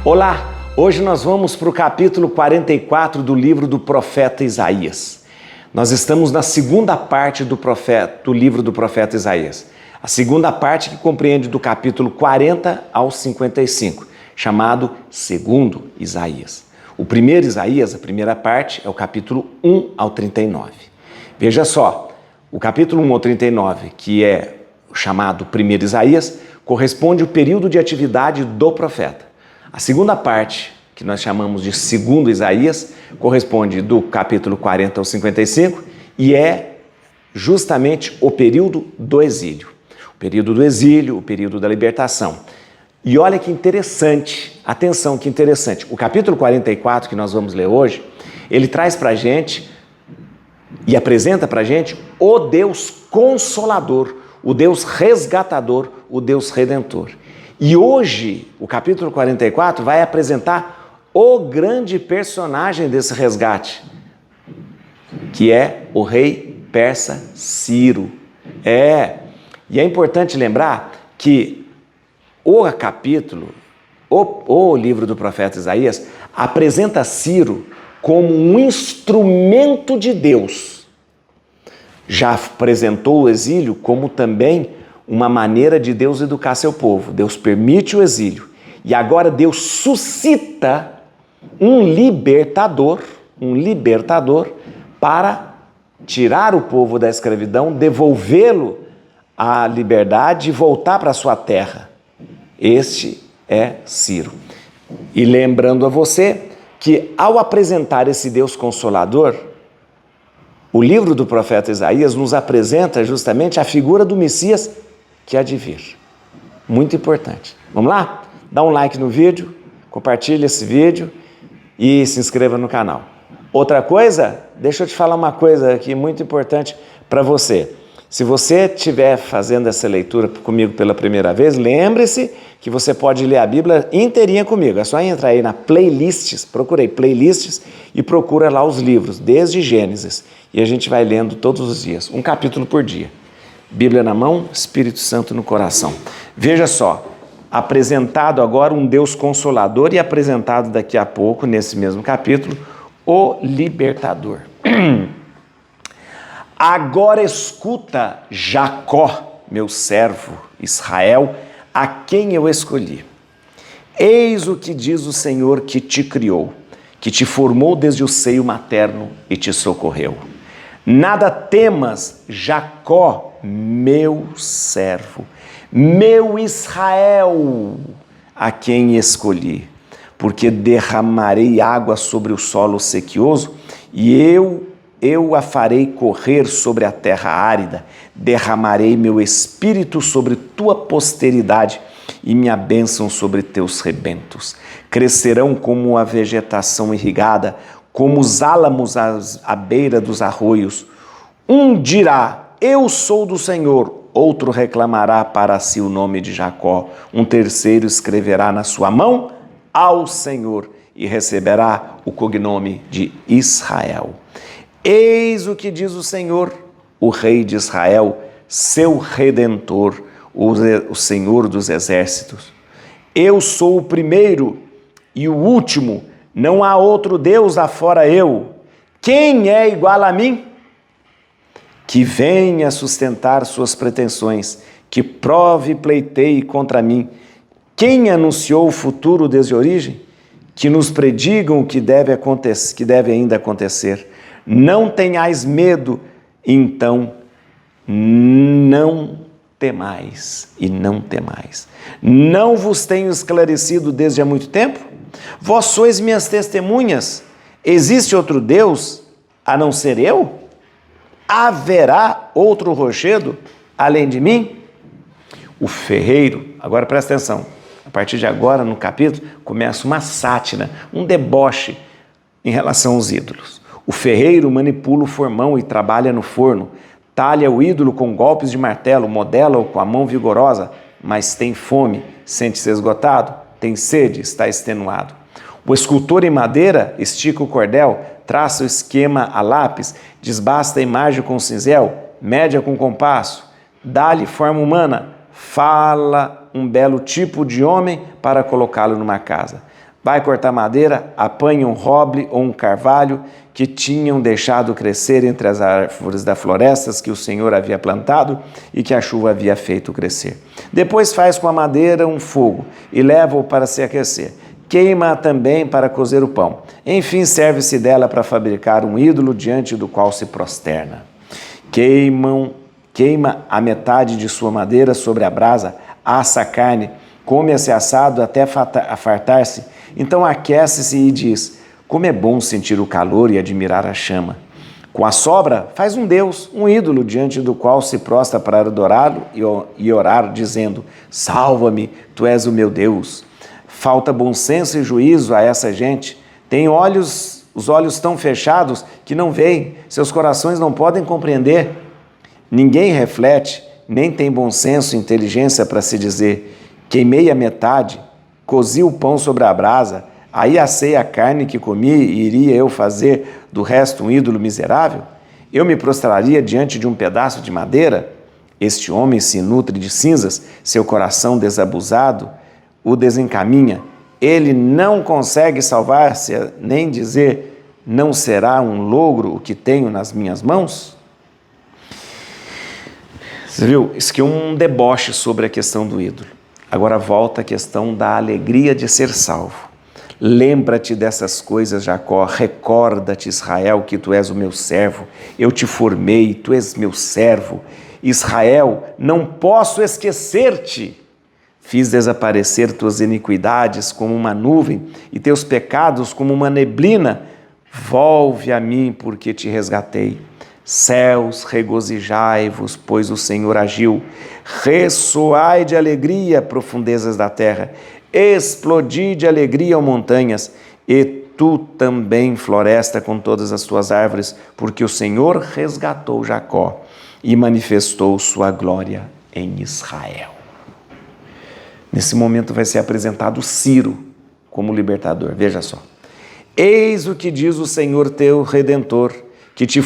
Olá, hoje nós vamos para o capítulo 44 do livro do profeta Isaías. Nós estamos na segunda parte do livro do profeta Isaías. A segunda parte que compreende do capítulo 40 ao 55, chamado Segundo Isaías. O primeiro Isaías, a primeira parte, é o capítulo 1 ao 39. Veja só, o capítulo 1 ao 39, que é chamado primeiro Isaías, corresponde ao período de atividade do profeta. A segunda parte, que nós chamamos de segundo Isaías, corresponde do capítulo 40 ao 55 e é justamente o período do exílio. O período do exílio, o período da libertação. E olha que interessante, atenção, que interessante. O capítulo 44 que nós vamos ler hoje, ele traz para a gente e apresenta para a gente o Deus Consolador, o Deus Resgatador, o Deus Redentor. E hoje, o capítulo 44 vai apresentar o grande personagem desse resgate, que é o rei persa Ciro. E é importante lembrar que o capítulo, o livro do profeta Isaías, apresenta Ciro como um instrumento de Deus. Já apresentou o exílio como também uma maneira de Deus educar seu povo. Deus permite o exílio. E agora Deus suscita um libertador para tirar o povo da escravidão, devolvê-lo à liberdade e voltar para a sua terra. Este é Ciro. E lembrando a você que ao apresentar esse Deus Consolador, o livro do profeta Isaías nos apresenta justamente a figura do Messias que há de vir. Muito importante. Vamos lá? Dá um like no vídeo, compartilha esse vídeo e se inscreva no canal. Outra coisa, deixa eu te falar uma coisa aqui muito importante para você. Se você estiver fazendo essa leitura comigo pela primeira vez, lembre-se que você pode ler a Bíblia inteirinha comigo. É só entrar aí na playlists, procurei playlists e procura lá os livros, desde Gênesis. E a gente vai lendo todos os dias, um capítulo por dia. Bíblia na mão, Espírito Santo no coração. Veja só, apresentado agora um Deus Consolador e apresentado daqui a pouco, nesse mesmo capítulo, o Libertador. Agora escuta, Jacó, meu servo, Israel, a quem eu escolhi. Eis o que diz o Senhor que te criou, que te formou desde o seio materno e te socorreu. Nada temas, Jacó, meu servo, meu Israel, a quem escolhi, porque derramarei água sobre o solo sequioso e eu a farei correr sobre a terra árida, derramarei meu espírito sobre tua posteridade e minha bênção sobre teus rebentos. Crescerão como a vegetação irrigada, como os álamos à beira dos arroios. Um dirá, eu sou do Senhor, outro reclamará para si o nome de Jacó, um terceiro escreverá na sua mão ao Senhor e receberá o cognome de Israel. Eis o que diz o Senhor, o Rei de Israel, seu Redentor, o Senhor dos exércitos. Eu sou o primeiro e o último, não há outro Deus afora eu. Quem é igual a mim? Que venha sustentar suas pretensões, que prove e pleiteie contra mim. Quem anunciou o futuro desde a origem? Que nos predigam o que deve ainda acontecer. Não tenhais medo, então não temais e não temais. Não vos tenho esclarecido desde há muito tempo? Vós sois minhas testemunhas. Existe outro Deus a não ser eu? Haverá outro rochedo além de mim? O ferreiro, agora presta atenção, a partir de agora no capítulo começa uma sátira, um deboche em relação aos ídolos. O ferreiro manipula o formão e trabalha no forno, talha o ídolo com golpes de martelo, modela-o com a mão vigorosa, mas tem fome, sente-se esgotado, tem sede, está extenuado. O escultor em madeira estica o cordel, traça o esquema a lápis, desbasta a imagem com cinzel, mede-a com compasso, dá-lhe forma humana, fala um belo tipo de homem para colocá-lo numa casa. Vai cortar madeira, apanha um roble ou um carvalho que tinham deixado crescer entre as árvores das florestas que o Senhor havia plantado e que a chuva havia feito crescer. Depois faz com a madeira um fogo e leva-o para se aquecer. Queima-a também para cozer o pão. Enfim, serve-se dela para fabricar um ídolo diante do qual se prosterna. Queima a metade de sua madeira sobre a brasa, assa a carne, come esse assado até fartar-se, então aquece-se e diz: como é bom sentir o calor e admirar a chama. Com a sobra, faz um deus, um ídolo, diante do qual se prostra para adorá-lo e orar, dizendo: salva-me, tu és o meu Deus. Falta bom senso e juízo a essa gente. Tem os olhos tão fechados que não veem, seus corações não podem compreender. Ninguém reflete, nem tem bom senso e inteligência para se dizer: queimei a metade, cozi o pão sobre a brasa, aí assei a carne que comi e iria eu fazer do resto um ídolo miserável? Eu me prostraria diante de um pedaço de madeira? Este homem se nutre de cinzas, seu coração desabusado o desencaminha. Ele não consegue salvar-se, nem dizer: não será um logro o que tenho nas minhas mãos? Você viu? Isso aqui é um deboche sobre a questão do ídolo. Agora volta a questão da alegria de ser salvo. Lembra-te dessas coisas, Jacó, recorda-te, Israel, que tu és o meu servo, eu te formei, tu és meu servo. Israel, não posso esquecer-te. Fiz desaparecer tuas iniquidades como uma nuvem e teus pecados como uma neblina. Volve a mim, porque te resgatei. Céus, regozijai-vos, pois o Senhor agiu. Ressoai de alegria, profundezas da terra. Explodi de alegria, ó montanhas. E tu também, floresta, com todas as tuas árvores, porque o Senhor resgatou Jacó e manifestou sua glória em Israel. Nesse momento vai ser apresentado Ciro como libertador. Veja só. Eis o que diz o Senhor teu Redentor, que te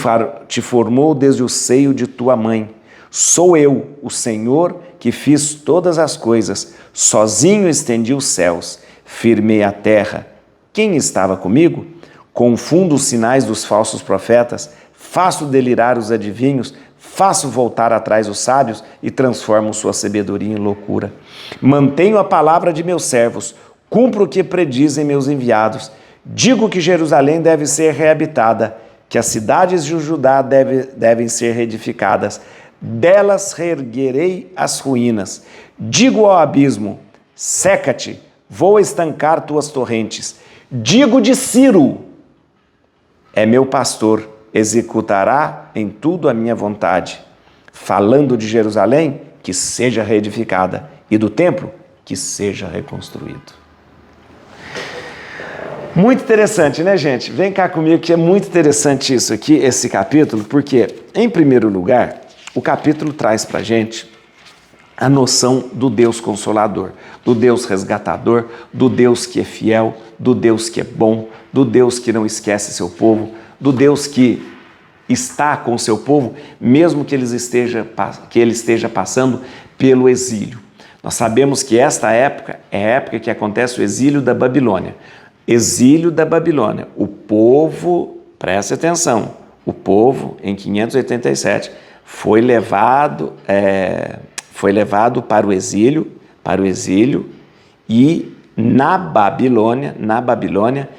formou desde o seio de tua mãe. Sou eu, o Senhor, que fiz todas as coisas. Sozinho estendi os céus, firmei a terra. Quem estava comigo? Confundo os sinais dos falsos profetas, faço delirar os adivinhos, faço voltar atrás os sábios e transformo sua sabedoria em loucura. Mantenho a palavra de meus servos, cumpro o que predizem meus enviados. Digo que Jerusalém deve ser reabitada, que as cidades de Judá devem ser reedificadas. Delas reerguerei as ruínas. Digo ao abismo: seca-te, vou estancar tuas torrentes. Digo de Ciro: é meu pastor, executará em tudo a minha vontade. Falando de Jerusalém, que seja reedificada, e do templo, que seja reconstruído. Muito interessante, né, gente? Vem cá comigo que é muito interessante isso aqui, esse capítulo, porque, em primeiro lugar, o capítulo traz pra gente a noção do Deus Consolador, do Deus Resgatador, do Deus que é fiel, do Deus que é bom, do Deus que não esquece seu povo, do Deus que está com seu povo, mesmo que ele esteja passando pelo exílio. Nós sabemos que esta época é a época que acontece o exílio da Babilônia. Exílio da Babilônia. O povo, preste atenção, o povo em 587 foi levado para o exílio e na Babilônia,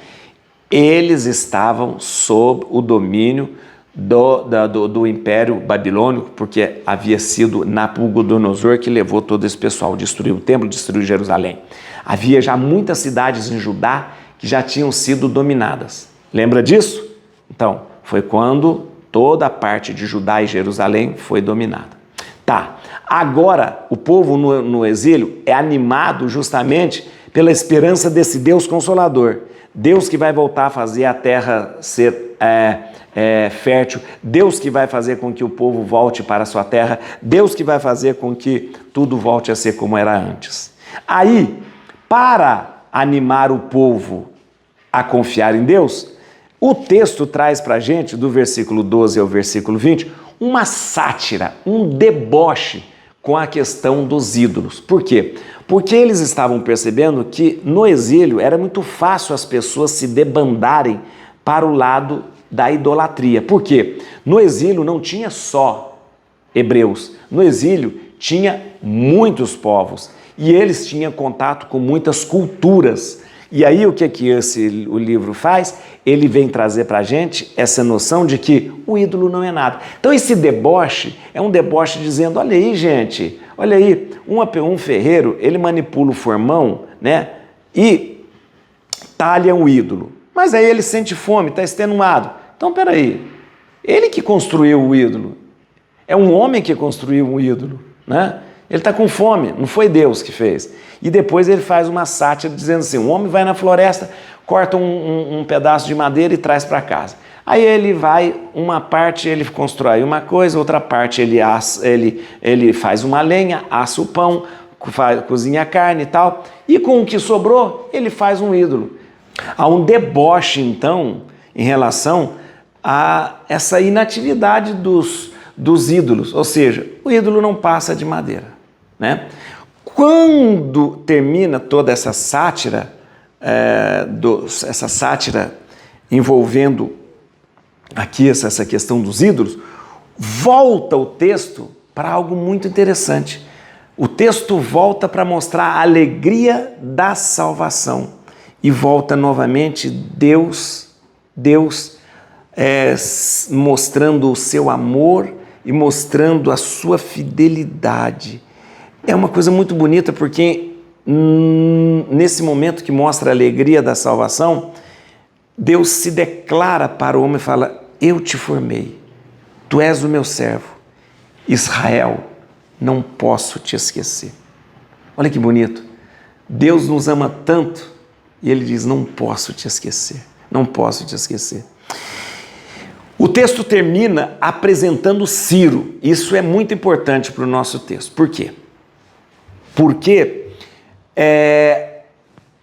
eles estavam sob o domínio do Império Babilônico, porque havia sido Nabucodonosor que levou todo esse pessoal, destruiu o templo, destruiu Jerusalém. Havia já muitas cidades em Judá que já tinham sido dominadas. Lembra disso? Então, foi quando toda a parte de Judá e Jerusalém foi dominada. Tá, agora o povo no exílio é animado justamente pela esperança desse Deus Consolador. Deus que vai voltar a fazer a terra ser fértil, Deus que vai fazer com que o povo volte para a sua terra, Deus que vai fazer com que tudo volte a ser como era antes. Aí, para animar o povo a confiar em Deus, o texto traz para a gente, do versículo 12 ao versículo 20, uma sátira, um deboche com a questão dos ídolos. Por quê? Porque eles estavam percebendo que no exílio era muito fácil as pessoas se debandarem para o lado da idolatria. Por quê? No exílio não tinha só hebreus, no exílio tinha muitos povos e eles tinham contato com muitas culturas. E aí o que o livro faz? Ele vem trazer para a gente essa noção de que o ídolo não é nada. Então esse deboche é um deboche dizendo, olha aí gente, olha aí, um ferreiro, ele manipula o formão, né, e talha um ídolo. Mas aí ele sente fome, está extenuado. Então peraí, ele que construiu o ídolo, é um homem que construiu o ídolo, né? Ele está com fome, não foi Deus que fez. E depois ele faz uma sátira dizendo assim, um homem vai na floresta, corta um pedaço de madeira e traz para casa. Aí ele vai, uma parte ele constrói uma coisa, outra parte ele faz uma lenha, assa o pão, cozinha a carne e tal, e com o que sobrou ele faz um ídolo. Há um deboche então em relação a essa inatividade dos ídolos, ou seja, o ídolo não passa de madeira, né? Quando termina toda essa sátira, essa sátira envolvendo aqui essa questão dos ídolos, volta o texto para algo muito interessante. O texto volta para mostrar a alegria da salvação e volta novamente Deus mostrando o seu amor e mostrando a sua fidelidade. É uma coisa muito bonita porque nesse momento que mostra a alegria da salvação, Deus se declara para o homem e fala, eu te formei, tu és o meu servo, Israel, não posso te esquecer. Olha que bonito, Deus nos ama tanto e ele diz, não posso te esquecer, não posso te esquecer. O texto termina apresentando Ciro. Isso é muito importante para o nosso texto. Por quê? Porque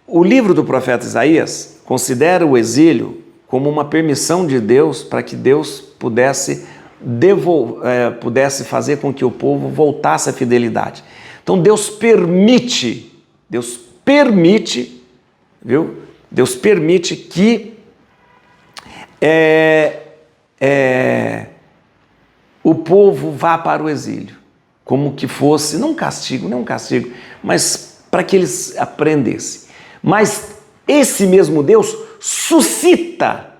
o livro do profeta Isaías considera o exílio como uma permissão de Deus para que Deus pudesse fazer com que o povo voltasse à fidelidade. Então Deus permite, viu? Deus permite que o povo vá para o exílio, como que fosse, não um castigo, mas para que eles aprendessem. Mas esse mesmo Deus suscita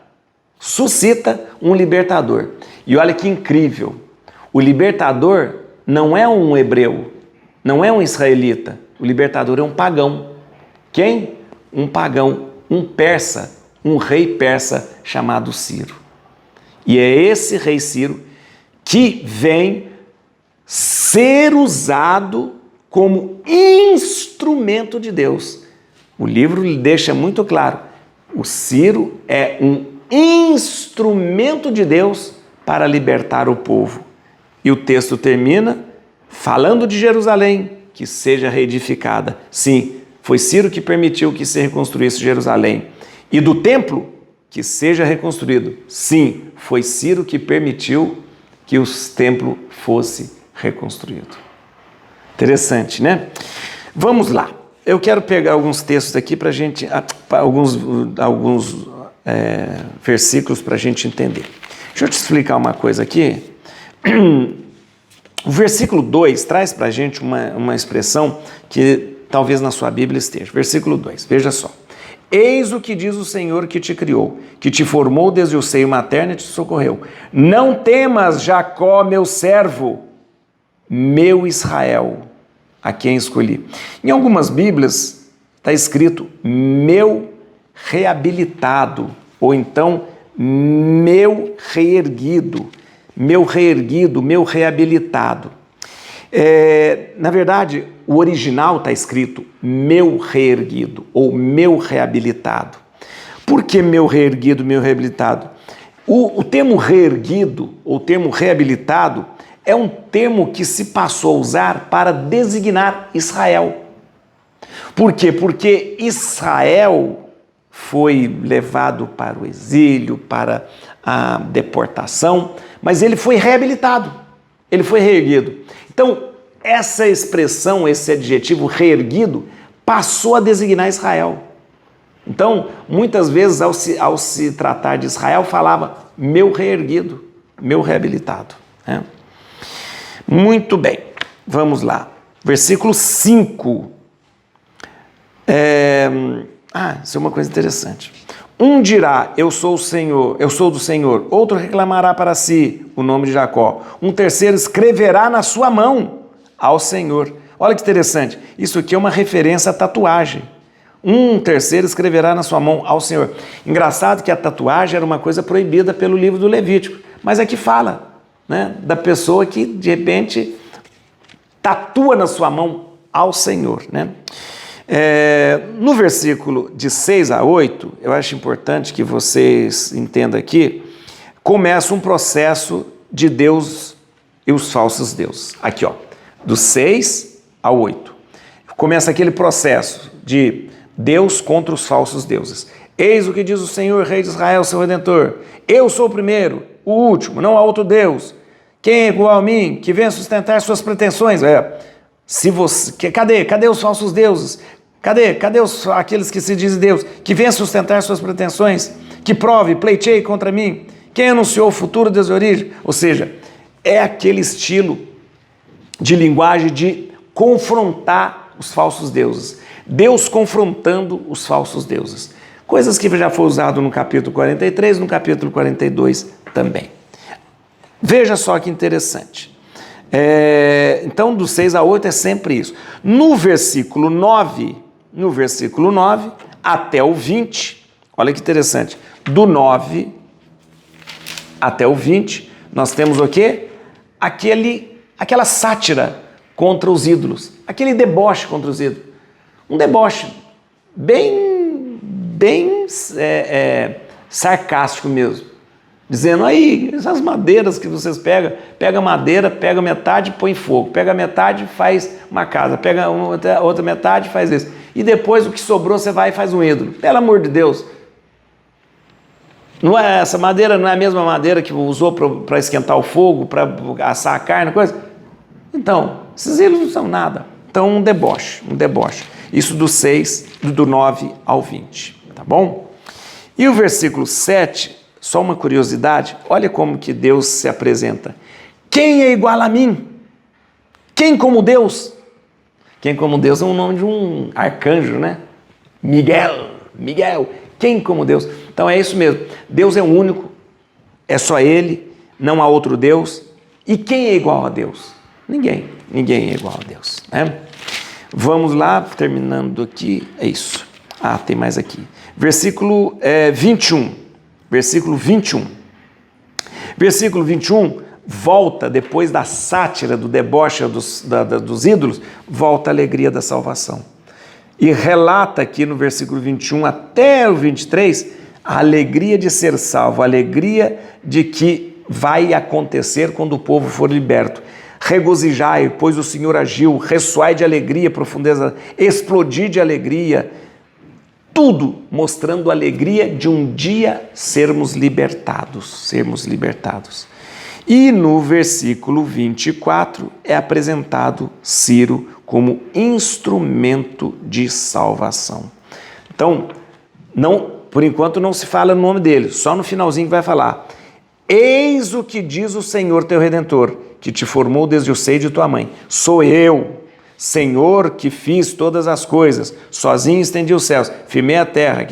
um libertador. E olha que incrível, o libertador não é um hebreu, não é um israelita, o libertador é um pagão. Quem? Um pagão, um persa, um rei persa chamado Ciro. E é esse rei Ciro que vem ser usado como instrumento de Deus. O livro lhe deixa muito claro, o Ciro é um instrumento de Deus para libertar o povo. E o texto termina falando de Jerusalém, que seja reedificada. Sim, foi Ciro que permitiu que se reconstruísse Jerusalém. E do templo, que seja reconstruído. Sim, foi Ciro que permitiu que o templo fosse reconstruído. Interessante, né? Vamos lá. Eu quero pegar alguns textos aqui para a gente, alguns versículos para a gente entender. Deixa eu te explicar uma coisa aqui. O versículo 2 traz para a gente uma expressão que talvez na sua Bíblia esteja. Versículo 2, veja só. Eis o que diz o Senhor que te criou, que te formou desde o seio materno e te socorreu. Não temas, Jacó, meu servo, meu Israel, a quem escolhi. Em algumas Bíblias está escrito meu reabilitado, ou então meu reerguido, meu reabilitado. Na verdade, o original está escrito meu reerguido ou meu reabilitado. Por que meu reerguido, meu reabilitado? O termo reerguido ou termo reabilitado é um termo que se passou a usar para designar Israel. Por quê? Porque Israel foi levado para o exílio, para a deportação, mas ele foi reabilitado, ele foi reerguido. Então, essa expressão, esse adjetivo reerguido, passou a designar Israel. Então, muitas vezes, ao se tratar de Israel, falava meu reerguido, meu reabilitado. Né? Muito bem, vamos lá. Versículo 5. Isso é uma coisa interessante. Um dirá, eu sou o Senhor, eu sou do Senhor. Outro reclamará para si o nome de Jacó. Um terceiro escreverá na sua mão ao Senhor. Olha que interessante. Isso aqui é uma referência à tatuagem. Um terceiro escreverá na sua mão ao Senhor. Engraçado que a tatuagem era uma coisa proibida pelo livro do Levítico. Mas aqui fala, né, da pessoa que, de repente, tatua na sua mão ao Senhor, né? No versículo de 6 a 8, eu acho importante que vocês entendam aqui, começa um processo de Deus e os falsos deuses. Aqui, ó, do 6 ao 8. Começa aquele processo de Deus contra os falsos deuses. Eis o que diz o Senhor, Rei de Israel, seu Redentor. Eu sou o primeiro, o último, não há outro Deus. Quem é igual a mim, que venha sustentar suas pretensões? Cadê os falsos deuses? Cadê aqueles que se dizem Deus? Que venha sustentar suas pretensões? Que prove, pleiteie contra mim? Quem anunciou o futuro desde a origem? Ou seja, é aquele estilo de linguagem de confrontar os falsos deuses. Deus confrontando os falsos deuses. Coisas que já foi usado no capítulo 43, no capítulo 42 também. Veja só que interessante. Então, do 6 a 8 é sempre isso. No versículo 9 até o 20, olha que interessante. Do 9 até o 20, nós temos o quê? Aquela sátira contra os ídolos, aquele deboche contra os ídolos. Um deboche bem sarcástico mesmo. Dizendo, aí, essas madeiras que vocês pega madeira, pega metade e põe fogo, pega metade e faz uma casa, pega outra metade e faz isso. E depois o que sobrou você vai e faz um ídolo. Pelo amor de Deus. Não é essa madeira, não é a mesma madeira que usou para esquentar o fogo, para assar a carne, coisa? Então, esses ídolos não são nada. Então, um deboche. Isso do 9 ao 20, tá bom? E o versículo 7... Só uma curiosidade, olha como que Deus se apresenta. Quem é igual a mim? Quem como Deus? Quem como Deus é o nome de um arcanjo, né? Miguel. Quem como Deus? Então é isso mesmo. Deus é o único, é só Ele, não há outro Deus. E quem é igual a Deus? Ninguém é igual a Deus, né? Vamos lá, terminando aqui, é isso. Tem mais aqui. Versículo 21. Versículo 21. Versículo 21 volta, depois da sátira, do deboche dos ídolos, volta a alegria da salvação. E relata aqui no versículo 21 até o 23, a alegria de ser salvo, a alegria de que vai acontecer quando o povo for liberto. Regozijai, pois o Senhor agiu, ressoai de alegria, profundeza, explodir de alegria, tudo mostrando a alegria de um dia sermos libertados. E no versículo 24 é apresentado Ciro como instrumento de salvação. Então, por enquanto não se fala o nome dele, só no finalzinho vai falar. Eis o que diz o Senhor teu Redentor, que te formou desde o seio de tua mãe. Sou eu, Senhor, que fiz todas as coisas, sozinho estendi os céus, firmei a terra.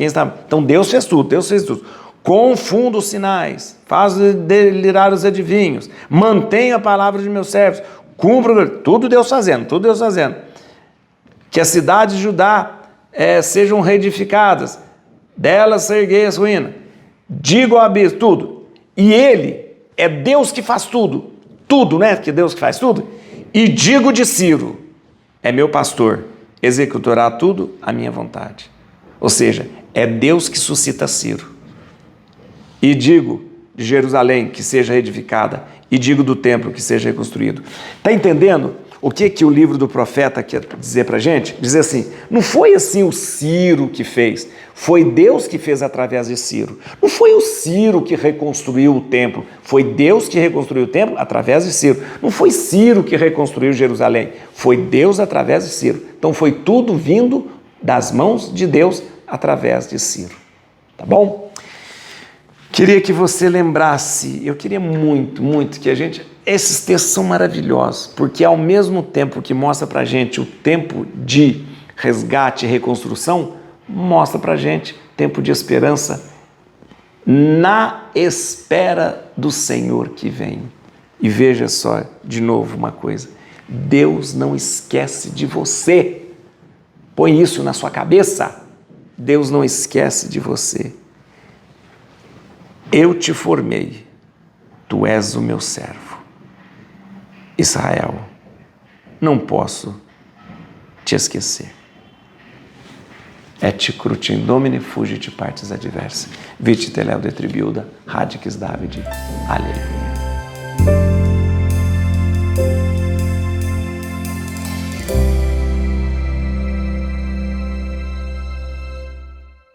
Então Deus fez tudo. Confundo os sinais, faz delirar os adivinhos, mantenho a palavra de meus servos, cumpro, tudo Deus fazendo. Que as cidades de Judá sejam reedificadas, delas se erguei as ruínas. Digo ao abismo, tudo. E Ele é Deus que faz tudo, né? Que Deus que faz tudo. E digo de Ciro, é meu pastor, executará tudo à minha vontade. Ou seja, é Deus que suscita Ciro. E digo de Jerusalém que seja reedificada, e digo do templo que seja reconstruído. Está entendendo? o que o livro do profeta quer dizer para a gente? Dizer assim, não foi assim o Ciro que fez, foi Deus que fez através de Ciro. Não foi o Ciro que reconstruiu o templo, foi Deus que reconstruiu o templo através de Ciro. Não foi Ciro que reconstruiu Jerusalém, foi Deus através de Ciro. Então foi tudo vindo das mãos de Deus através de Ciro. Tá bom? Queria que você lembrasse, eu queria muito, muito que esses textos são maravilhosos, porque ao mesmo tempo que mostra pra gente o tempo de resgate e reconstrução, mostra pra gente tempo de esperança na espera do Senhor que vem. E veja só, de novo uma coisa, Deus não esquece de você. Põe isso na sua cabeça. Deus não esquece de você. Eu te formei, tu és o meu servo. Israel, não posso te esquecer. Et crutim domine fugit partes adversa, vite teleo detribuda, radix David, aleluia.